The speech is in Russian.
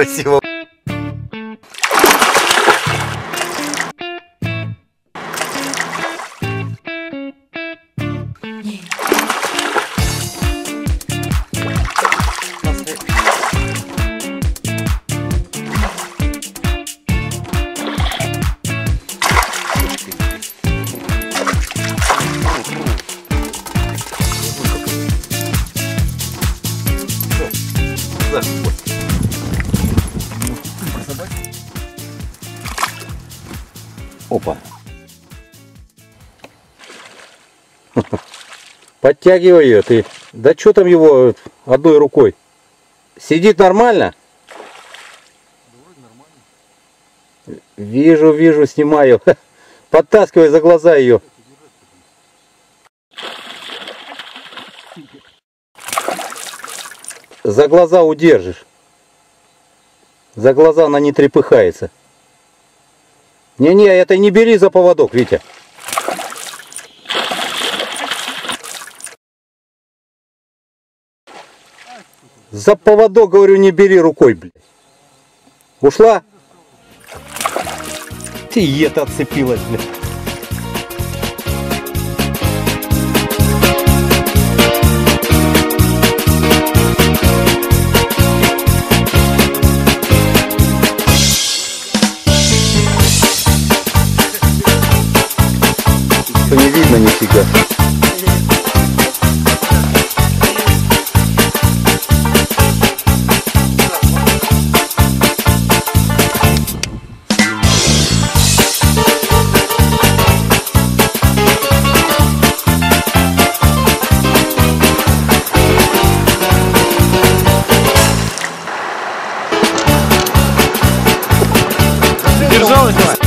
красиво. Опа. Подтягивай ее ты. Да что там его одной рукой? Сидит нормально? Вижу, вижу, снимаю. Подтаскивай за глаза ее. За глаза удержишь. За глаза она не трепыхается. Не-не, это не бери за поводок, Витя. За поводок, говорю, не бери рукой, блядь. Ушла? И это отцепилась, блядь. Не видно нифига. Держал, Николай?